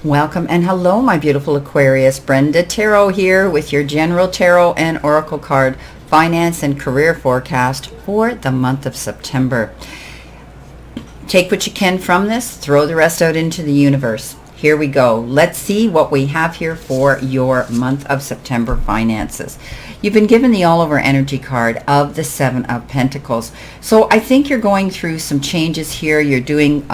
Welcome and hello, my beautiful Aquarius. Brenda Tarot here with your General Tarot and Oracle card finance and career forecast for the month of September. Take what you can from this, throw the rest out into the universe. Here we go. Let's see what we have here for your month of September finances. You've been given the all-over energy card of the Seven of Pentacles. So I think you're going through some changes here. You're doing,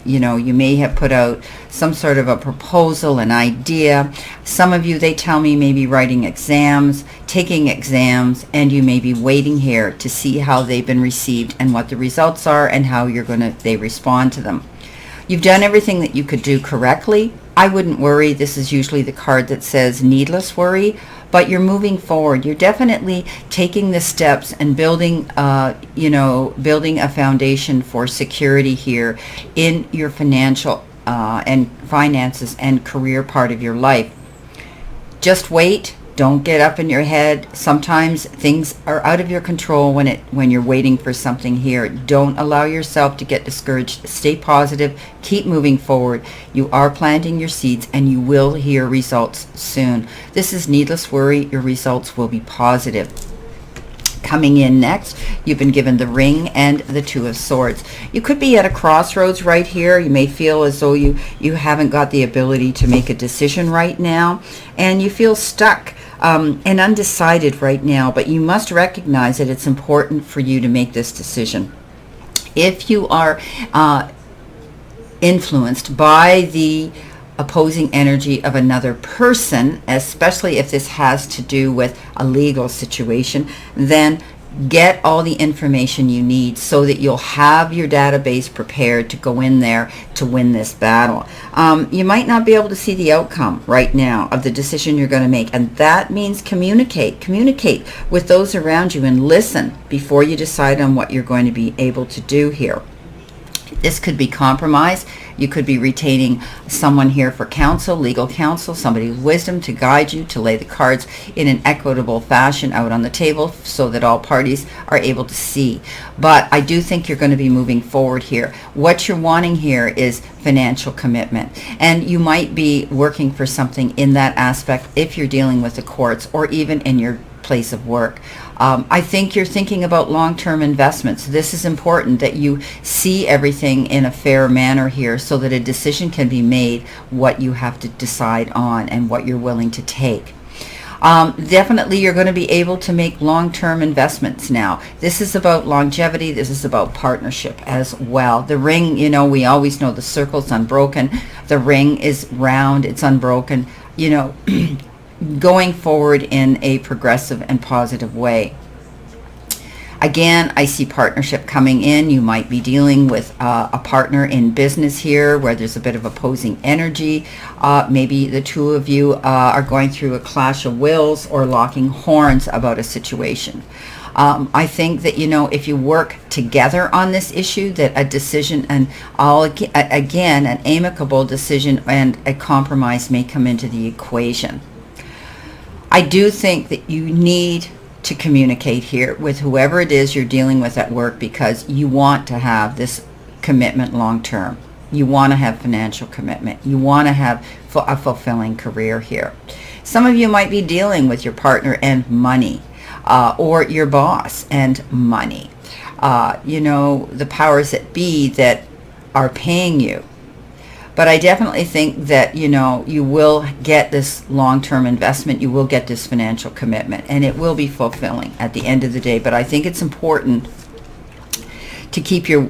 you may have put out some sort of a proposal, an idea. Some of you, they tell me, may be writing exams, taking exams, and you may be waiting here to see how they've been received and what the results are and how they respond to them. You've done everything that you could do correctly. I wouldn't worry. This is usually the card that says needless worry, but you're moving forward. You're definitely taking the steps and building, building a foundation for security here in your financial and finances and career part of your life. Just wait. Don't get up in your head. Sometimes things are out of your control when you're waiting for something here. Don't allow yourself to get discouraged. Stay positive. Keep moving forward. You are planting your seeds and you will hear results soon. This is needless worry. Your results will be positive. Coming in next, you've been given the Ring and the Two of Swords. You could be at a crossroads right here. You may feel as though you haven't got the ability to make a decision right now, and you feel stuck and undecided right now, but you must recognize that it's important for you to make this decision. If you are influenced by the opposing energy of another person, especially if this has to do with a legal situation, then get all the information you need so that you'll have your database prepared to go in there to win this battle. You might not be able to see the outcome right now of the decision you're going to make, and that means communicate with those around you and listen before you decide on what you're going to be able to do here. This could be compromise. You could be retaining someone here for counsel, legal counsel, somebody with wisdom to guide you, to lay the cards in an equitable fashion out on the table so that all parties are able to see. But I do think you're going to be moving forward here. What you're wanting here is financial commitment. And you might be working for something in that aspect if you're dealing with the courts or even in your place of work. I think you're thinking about long-term investments. This is important that you see everything in a fair manner here so that a decision can be made what you have to decide on and what you're willing to take. Definitely you're going to be able to make long-term investments now. This is about longevity. This is about partnership as well. The ring, we always know the circle's unbroken. The ring is round. It's unbroken. Going forward in a progressive and positive way. Again, I see partnership coming in. You might be dealing with a partner in business here where there's a bit of opposing energy. Maybe the two of you are going through a clash of wills or locking horns about a situation. I think that, if you work together on this issue, that a decision and again, an amicable decision and a compromise may come into the equation. I do think that you need to communicate here with whoever it is you're dealing with at work because you want to have this commitment long term. You want to have financial commitment. You want to have a fulfilling career here. Some of you might be dealing with your partner and money, or your boss and money. The powers that be that are paying you. But I definitely think that, you will get this long-term investment. You will get this financial commitment, and it will be fulfilling at the end of the day. But I think it's important to keep your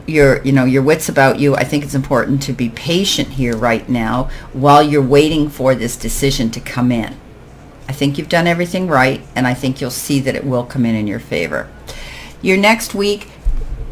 wits about you. I think it's important to be patient here right now while you're waiting for this decision to come in. I think you've done everything right, and I think you'll see that it will come in your favor. Your next week,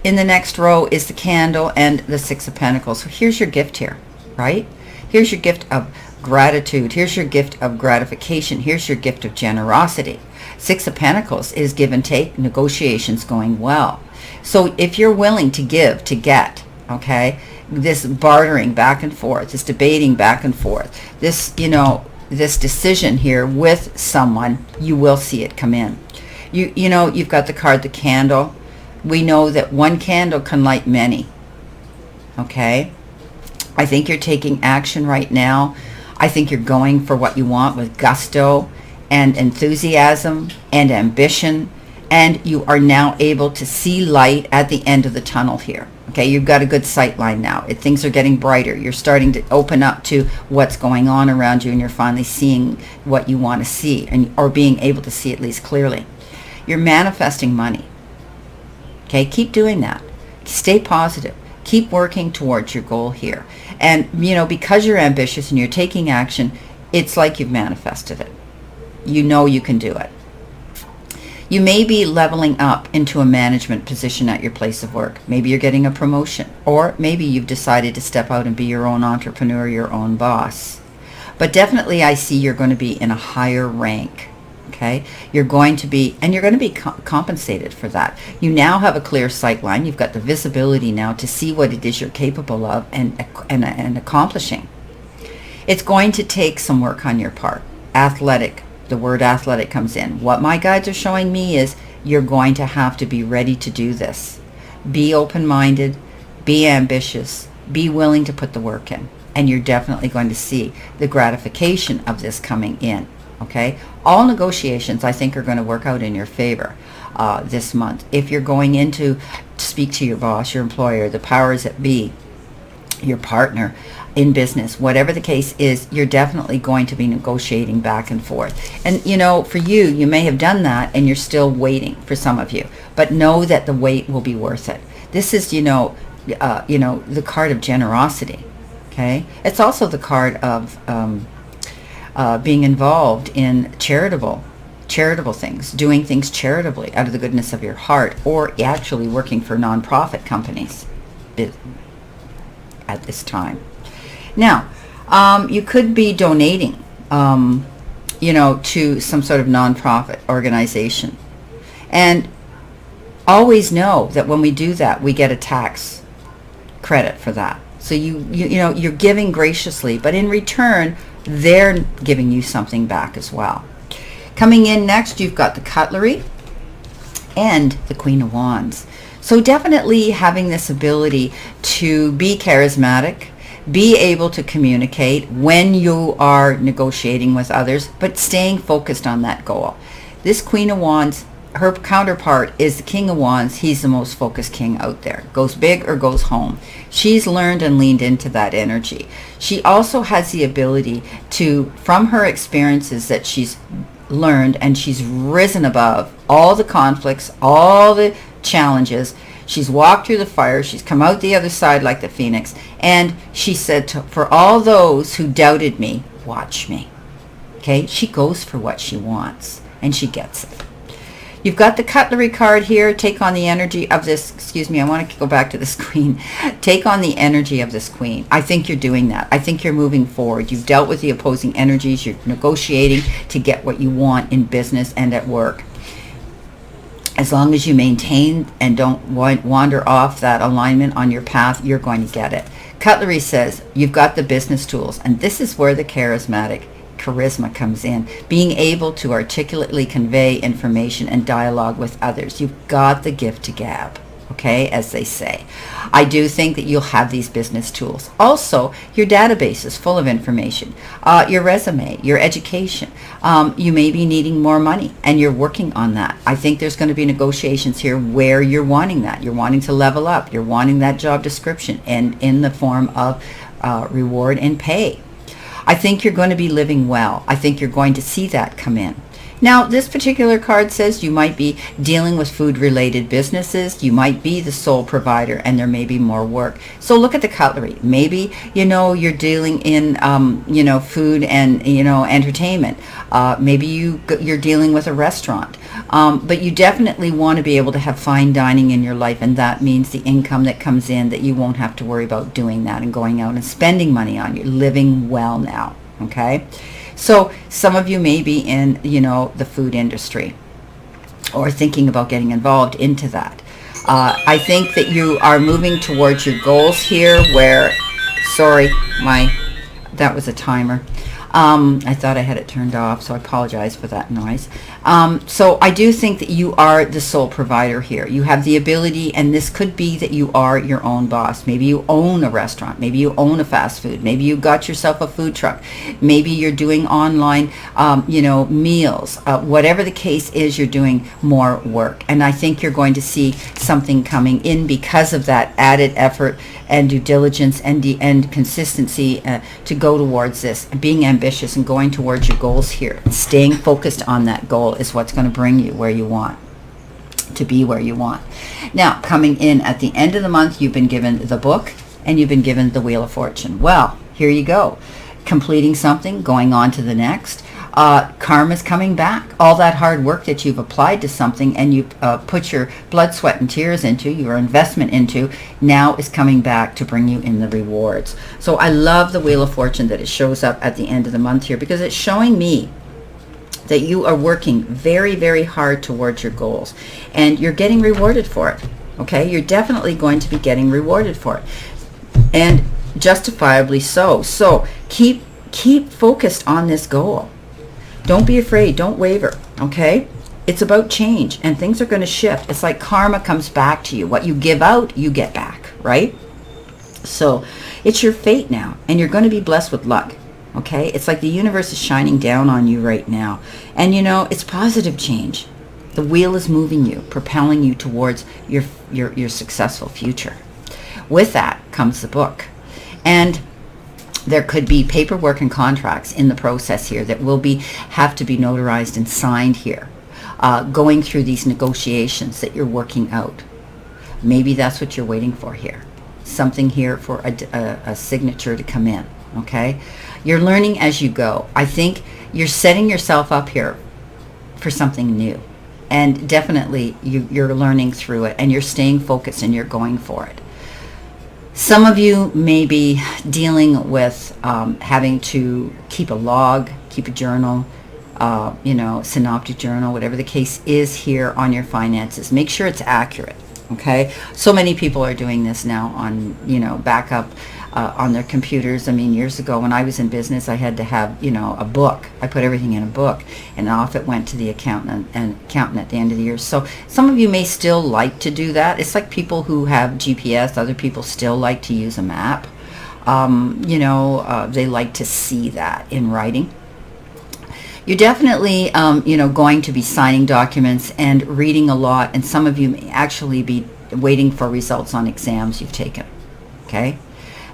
in the next row, is the Candle and the Six of Pentacles. So here's your gift here. Right? Here's your gift of gratitude. Here's your gift of gratification. Here's your gift of generosity. Six of Pentacles is give and take, negotiations going well. So if you're willing to give, to get, okay, this bartering back and forth, this debating back and forth, this, this decision here with someone, you will see it come in. You've got the card, the Candle. We know that one candle can light many. Okay? I think you're taking action right now. I think you're going for what you want with gusto and enthusiasm and ambition, and you are now able to see light at the end of the tunnel here. Okay, you've got a good sight line now. Things are getting brighter. You're starting to open up to what's going on around you, and you're finally seeing what you want to see, or being able to see at least clearly. You're manifesting money. Okay, keep doing that. Stay positive. Keep working towards your goal here. And, because you're ambitious and you're taking action, it's like you've manifested it. You know you can do it. You may be leveling up into a management position at your place of work. Maybe you're getting a promotion, or maybe you've decided to step out and be your own entrepreneur, your own boss. But definitely I see you're going to be in a higher rank. Okay, you're going to be compensated for that. You now have a clear sight line. You've got the visibility now to see what it is you're capable of and accomplishing. It's going to take some work on your part. Athletic. The word athletic comes in. What my guides are showing me is you're going to have to be ready to do this. Be open-minded, be ambitious, be willing to put the work in, and you're definitely going to see the gratification of this coming in. Okay? All negotiations, I think, are going to work out in your favor this month. If you're going in to speak to your boss, your employer, the powers that be, your partner in business, whatever the case is, you're definitely going to be negotiating back and forth. And for you may have done that and you're still waiting, for some of you, but know that the wait will be worth it. This is the card of generosity. Okay, it's also the card of being involved in charitable things, doing things charitably out of the goodness of your heart, or actually working for nonprofit companies at this time. Now, you could be donating, to some sort of nonprofit organization. And always know that when we do that, we get a tax credit for that. So you're giving graciously, but in return, they're giving you something back as well. Coming in next, you've got the cutlery and the Queen of Wands. So definitely having this ability to be charismatic, be able to communicate when you are negotiating with others, but staying focused on that goal. This Queen of Wands, her counterpart is the King of Wands. He's the most focused king out there. Goes big or goes home. She's learned and leaned into that energy. She also has the ability to, from her experiences that she's learned, and she's risen above all the conflicts, all the challenges. She's walked through the fire. She's come out the other side like the phoenix. And she said, for all those who doubted me, watch me. Okay? She goes for what she wants, and she gets it. You've got the cutlery card here. Take on the energy of this. Excuse me, I want to go back to this queen. Take on the energy of this queen. I think you're doing that. I think you're moving forward. You've dealt with the opposing energies. You're negotiating to get what you want in business and at work. As long as you maintain and don't wander off that alignment on your path, you're going to get it. Cutlery says you've got the business tools, and this is where the charisma comes in. Being able to articulately convey information and dialogue with others. You've got the gift to gab, okay, as they say. I do think that you'll have these business tools. Also, your database is full of information. Your resume, your education. You may be needing more money, and you're working on that. I think there's going to be negotiations here where you're wanting that. You're wanting to level up. You're wanting that job description, and in the form of reward and pay. I think you're going to be living well. I think you're going to see that come in. Now, this particular card says you might be dealing with food-related businesses. You might be the sole provider, and there may be more work. So look at the cutlery. Maybe, you're dealing in, food and, entertainment. Maybe you're dealing with a restaurant. But you definitely want to be able to have fine dining in your life, and that means the income that comes in, that you won't have to worry about doing that and going out and spending money on you. Living well now, okay? So some of you may be in, the food industry or thinking about getting involved into that. I think that you are moving towards your goals here where, sorry, that was a timer. I thought I had it turned off, so I apologize for that noise. So I do think that you are the sole provider here. You have the ability, and this could be that you are your own boss. Maybe you own a restaurant. Maybe you own a fast food. Maybe you got yourself a food truck. Maybe you're doing online, meals. Whatever the case is, you're doing more work. And I think you're going to see something coming in because of that added effort and due diligence and consistency to go towards this. Being ambitious and going towards your goals here. Staying focused on that goal is what's going to bring you where you want to be, where you want. Now, coming in at the end of the month, you've been given the book and you've been given the Wheel of Fortune. Well, here you go. Completing something, going on to the next. Karma's coming back. All that hard work that you've applied to something and you put your blood, sweat, and tears into, your investment into, now is coming back to bring you in the rewards. So I love the Wheel of Fortune that it shows up at the end of the month here, because it's showing me that you are working very, very hard towards your goals and you're getting rewarded for it. Okay? You're definitely going to be getting rewarded for it. And justifiably so. So keep focused on this goal. Don't be afraid. Don't waver. Okay? It's about change and things are going to shift. It's like karma comes back to you. What you give out, you get back, right? So it's your fate now and you're going to be blessed with luck. Okay? It's like the universe is shining down on you right now. And it's positive change. The wheel is moving you, propelling you towards your successful future. With that comes the book. And there could be paperwork and contracts in the process here that will have to be notarized and signed here, going through these negotiations that you're working out. Maybe that's what you're waiting for here. Something here for a signature to come in, okay? You're learning as you go. I think you're setting yourself up here for something new. And definitely you're learning through it and you're staying focused and you're going for it. Some of you may be dealing with having to keep a log, keep a journal, synoptic journal, whatever the case is here on your finances. Make sure it's accurate, okay? So many people are doing this now on, backup on their computers. I mean, years ago when I was in business, I had to have, a book. I put everything in a book and off it went to the accountant at the end of the year. So some of you may still like to do that. It's like people who have GPS. Other people still like to use a map. They like to see that in writing. You're definitely, going to be signing documents and reading a lot. And some of you may actually be waiting for results on exams you've taken, okay?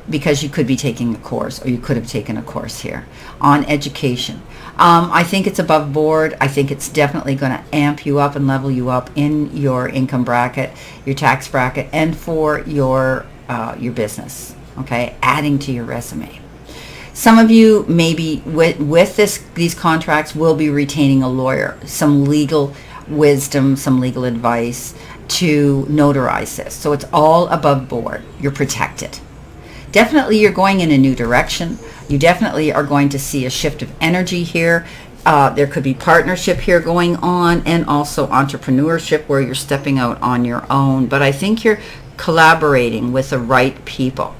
Because you could be taking a course, or you could have taken a course here on education. I think it's above board. I think it's definitely going to amp you up and level you up in your income bracket, your tax bracket, and for your business, okay? Adding to your resume. Some of you maybe with these contracts will be retaining a lawyer, some legal wisdom, some legal advice to notarize this. So it's all above board. You're protected. Definitely you're going in a new direction. You definitely are going to see a shift of energy here. There could be partnership here going on and also entrepreneurship where you're stepping out on your own. But I think you're collaborating with the right people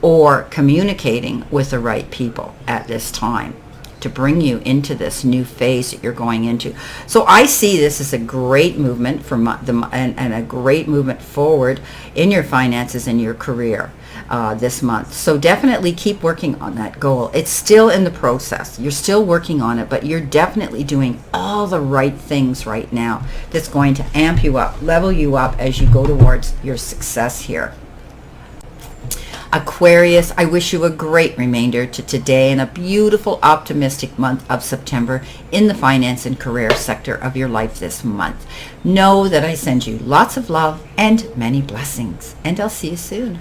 or communicating with the right people at this time to bring you into this new phase that you're going into. So I see this as a great movement and a great movement forward in your finances and your career this month. So definitely keep working on that goal. It's still in the process. You're still working on it, but you're definitely doing all the right things right now that's going to amp you up, level you up as you go towards your success here. Aquarius, I wish you a great remainder to today and a beautiful, optimistic month of September in the finance and career sector of your life this month. Know that I send you lots of love and many blessings, and I'll see you soon.